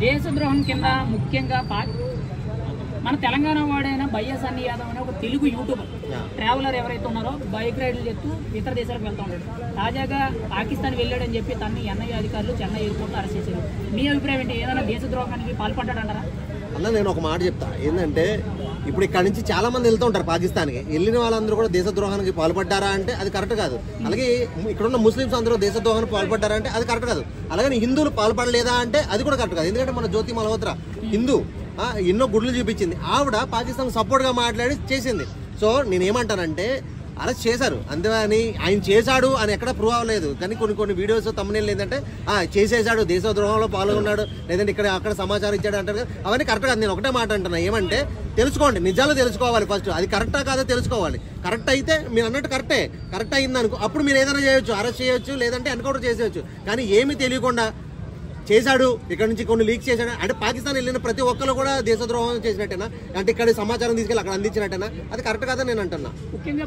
దేశద్రోహం కింద ముఖ్యంగా మన తెలంగాణ వాడైన వైఎస్ అన్ని యాదవ్ అనే ఒక తెలుగు యూట్యూబర్ ట్రావెలర్ ఎవరైతే ఉన్నారో బైక్ రైడ్లు చెప్తూ ఇతర దేశాలకు వెళ్తూ ఉంటాడు. తాజాగా పాకిస్తాన్ వెళ్ళాడని చెప్పి తనని ఎన్ఐఏ అధికారులు చెన్నై ఎయిర్పోర్ట్లో అరెస్ట్ చేశారు. మీ అభిప్రాయం ఏంటి? ఏదైనా దేశద్రోహానికి పాల్పడ్డాడంటారా? అన్న నేను ఒక మాట చెప్తా. ఏంటంటే ఇప్పుడు ఇక్కడ నుంచి చాలా మంది వెళ్తూ ఉంటారు పాకిస్తాన్కి. వెళ్ళిన వాళ్ళందరూ కూడా దేశద్రోహానికి పాల్పడ్డారా అంటే అది కరెక్ట్ కాదు. అలాగే ఇక్కడున్న ముస్లిమ్స్ అందరూ దేశద్రోహానికి పాల్పడ్డారా అంటే అది కరెక్ట్ కాదు. అలాగే హిందువులు పాల్పడలేదా అంటే అది కూడా కరెక్ట్ కాదు. ఎందుకంటే మన జ్యోతి మల్హోత్రా హిందూ ఎన్నో గుడ్లు చూపించింది. ఆవిడ పాకిస్తాన్ సపోర్ట్గా మాట్లాడి చేసింది. సో నేనేమంటానంటే అరెస్ట్ చేశారు అంతేగాని ఆయన చేశాడు అని ఎక్కడ ప్రూవ్ అవ్వలేదు. కానీ కొన్ని వీడియోస్ తమ్మునేళ్ళు ఏంటంటే చేసేసాడు, దేశద్రోహంలో పాల్గొన్నాడు, లేదంటే ఇక్కడ అక్కడ సమాచారం ఇచ్చాడు అంటారు కదా. అవన్నీ కరెక్ట్ కాదు. నేను ఒకటే మాట అంటున్నా, ఏమంటే తెలుసుకోండి, నిజాలు తెలుసుకోవాలి. ఫస్ట్ అది కరెక్టా కాదో తెలుసుకోవాలి. కరెక్ట్ అయితే మీరు అన్నట్టు కరెక్ట్ అయింది అనుకో, అప్పుడు మీరు ఏదైనా చేయొచ్చు, అరెస్ట్ చేయొచ్చు, లేదంటే ఎన్కౌంటర్ చేసేయచ్చు. కానీ ఏమీ తెలియకుండా చేశాడు, ఇక్కడ నుంచి కొన్ని లీక్ చేశాడు అంటే పాకిస్తాన్ వెళ్ళిన ప్రతి ఒక్కరు కూడా దేశద్రోహం చేసినట్టేనా? అంటే ఇక్కడ సమాచారం తీసుకెళ్ళి అక్కడ అందించినట్టేనా? అది కరెక్ట్ కాదని నేను అంటున్నా. ముఖ్యంగా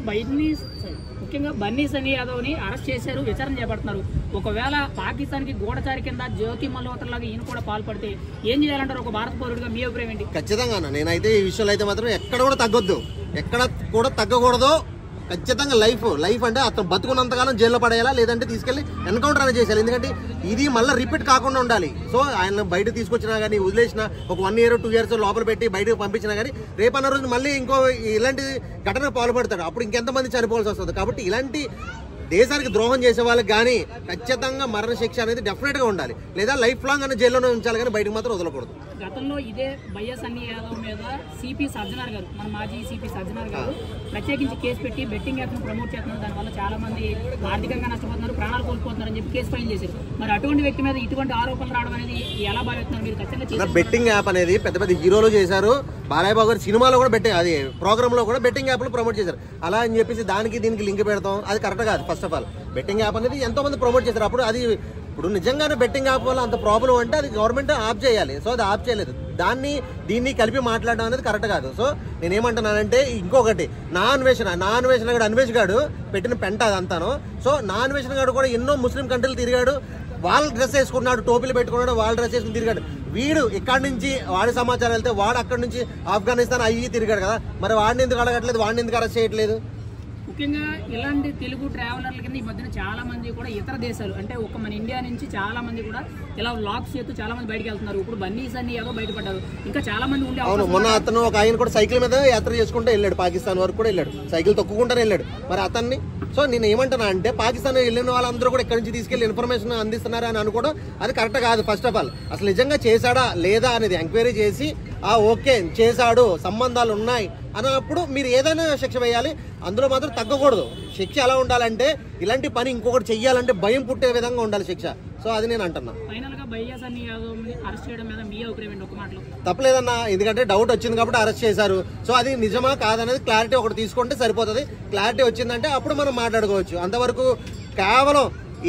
బన్నీ సన్నీ యాదవ్ని అరెస్ట్ చేశారు, విచారణ చేపడుతున్నారు. ఒకవేళ పాకిస్తాన్కి గూఢచారి కింద జ్యోతి మల్హోత్రా లాగా ఈయన కూడా పాల్పడితే ఏం చేయాలంటారు ఒక భారత పౌరుడిగా? మీ అభిప్రాయం ఏంటి? ఖచ్చితంగా నేనైతే ఈ విషయంలో అయితే మాత్రం ఎక్కడ కూడా తగ్గొద్దు, ఎక్కడ కూడా తగ్గకూడదు. ఖచ్చితంగా లైఫ్ అంటే అతను బతుకున్నంతకాలం జైల్లో పడేయాలా, లేదంటే తీసుకెళ్లి ఎన్కౌంటర్ అనేది చేయాలి. ఎందుకంటే ఇది మళ్ళీ రిపీట్ కాకుండా ఉండాలి. సో ఆయన బయట తీసుకొచ్చినా కానీ, వదిలేసిన ఒక 1 year 2 years లోపల పెట్టి బయటకు పంపించినా కానీ రేపన్న రోజు మళ్ళీ ఇంకో ఇలాంటి ఘటన పాల్పడతాడు. అప్పుడు ఇంకెంతమంది చనిపోవాల్సి వస్తుంది. కాబట్టి ఇలాంటి దేశానికి ద్రోహం చేసే వాళ్ళకి కానీ ఖచ్చితంగా మరణ శిక్ష అనేది డెఫినెట్గా ఉండాలి, లేదా లైఫ్ లాంగ్ అనే జైల్లోనే ఉంచాలి, కానీ బయటకు మాత్రం వదలకూడదు. గతంలో ఇదే వైఎస్ అన్ని యాదవ్ మీద సిపి సజ్జనార్ గారు, మన మాజీ సిపి సజ్జనార్ గారు ప్రత్యేకించి కేసు పెట్టి బెట్టింగ్ యాప్ను ప్రమోట్ చేస్తున్నారు, దానివల్ల చాలా మంది ఆర్థికంగా నష్టపోతున్నారు, ప్రాణాలు కోల్పోతున్నారు అని చెప్పి కేసు ఫైల్ చేశారు. మరి అటువంటి వ్యక్తి మీద ఇటువంటి ఆరోపణలు రావడం అనేది ఎలా భావిస్తున్నారు మీరు? ఖచ్చితంగా బెట్టింగ్ యాప్ అనేది పెద్ద హీరోలు చేశారు. బాలయ్య బాబు గారు సినిమాలో కూడా అది ప్రోగ్రామ్ లో కూడా బెట్టింగ్ యాప్లు ప్రమోట్ చేశారు. అలా అని చెప్పేసి దానికి దీనికి లింక్ పెడతాం, అది కరెక్ట్ కాదు. First of all betting app అనేది ఎంతో మంది ప్రమోట్ చేశారు. అప్పుడు అది ఇప్పుడు నిజంగానే బెట్టింగ్ యాప్ వల్ల అంత ప్రాబ్లం అంటే అది గవర్నమెంట్ ఆఫ్ చేయాలి. సో అది ఆఫ్ చేయలేదు. దీన్ని కలిపి మాట్లాడడం అనేది కరెక్ట్ కాదు. సో నేనేమంటున్నానంటే ఇంకొకటి నా అన్వేషణ గాడు అన్వేష్ గాడు పెట్టిన పెంట అదంతాను. సో నా అన్వేషణ గాడు కూడా ఎన్నో ముస్లిం కంట్రీలు తిరిగాడు, వాళ్ళ డ్రెస్ వేసుకున్నాడు, టోపీలు పెట్టుకున్నాడు, వాళ్ళ డ్రెస్ వేసుకుని తిరిగాడు. వీడు ఇక్కడి నుంచి వాడి సమాచారం వెళ్తే వాడు అక్కడి నుంచి ఆఫ్ఘనిస్తాన్ అయ్యి తిరిగాడు కదా, మరి వాడిని ఎందుకు అడగట్లేదు, వాడిని ఎందుకు అరెస్ట్ చేయట్లేదు? ముఖ్యంగా ఇలాంటి తెలుగు ట్రావెలర్ల కింద ఈ మధ్యన చాలా మంది కూడా ఇతర దేశాలు అంటే ఒక మన ఇండియా నుంచి చాలా మంది కూడా ఇలా వ్లాగ్స్ చేస్తూ చాలా మంది బయటకు వెళ్తున్నారు. ఇప్పుడు బన్నీ సన్నీ ఏదో బయటపడ్డారు, ఇంకా చాలా మంది ఉండే. అవును, మొన్న అతను ఒక ఆయన కూడా సైకిల్ మీద యాత్ర చేసుకుంటూ వెళ్ళాడు, పాకిస్తాన్ వరకు కూడా వెళ్ళాడు, సైకిల్ తొక్కుకుంటూనే వెళ్ళాడు. మరి అతన్ని సో నేను ఏమంటున్నా అంటే పాకిస్తాన్ వెళ్ళిన వాళ్ళందరూ కూడా ఇక్కడ నుంచి తీసుకెళ్లి ఇన్ఫర్మేషన్ అందిస్తున్నారా అని అనుకోవడం అది కరెక్ట్ కాదు. ఫస్ట్ ఆఫ్ ఆల్ అసలు నిజంగా చేశాడా లేదా అనేది ఎంక్వైరీ చేసి ఓకే చేశాడు, సంబంధాలు ఉన్నాయి అన్నప్పుడు మీరు ఏదైనా శిక్ష వేయాలి, అందులో మాత్రం తగ్గకూడదు. శిక్ష ఎలా ఉండాలంటే ఇలాంటి పని ఇంకొకటి చెయ్యాలంటే భయం పుట్టే విధంగా ఉండాలి శిక్ష. సో అది నేను అంటున్నా. తప్పలేదన్నా, ఎందుకంటే డౌట్ వచ్చింది కాబట్టి అరెస్ట్ చేశారు. సో అది నిజమా కాదనేది క్లారిటీ ఒకటి తీసుకుంటే సరిపోతుంది. క్లారిటీ వచ్చిందంటే అప్పుడు మనం మాట్లాడుకోవచ్చు. అంతవరకు కేవలం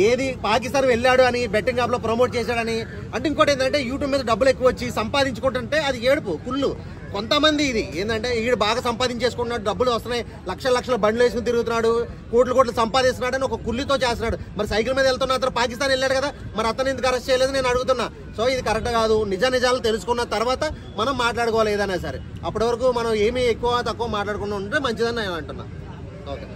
ఏది పాకిస్తాన్ వెళ్ళాడు అని బెట్టింగ్ యాప్ లో ప్రమోట్ చేశాడని అంటే ఇంకోటి ఏంటంటే యూట్యూబ్ మీద డబ్బులు ఎక్కువ వచ్చి సంపాదించుకుంటుంటే అది ఏడుపు కుళ్ళు. కొంతమంది ఇది ఏంటంటే ఈడు బాగా సంపాదించేసుకుంటున్నాడు, డబ్బులు వస్తున్నాయి, లక్షల బండ్లు వేసుకుని తిరుగుతున్నాడు, కోట్లు సంపాదిస్తున్నాడు అని ఒక కుళ్ళితో చేస్తున్నాడు. మరి సైకిల్ మీద వెళ్తున్న అతను పాకిస్తాన్ వెళ్ళాడు కదా, మరి అతను ఎందుకు అరెస్ట్ చేయలేదు నేను అడుగుతున్నా. సో ఇది కరెక్ట్ కాదు. నిజాలు తెలుసుకున్న తర్వాత మనం మాట్లాడుకోవాలి ఏదైనా సరే. అప్పటి వరకు మనం ఏమీ ఎక్కువ తక్కువ మాట్లాడకుండా ఉంటే మంచిదని నేను అంటున్నా. ఓకే.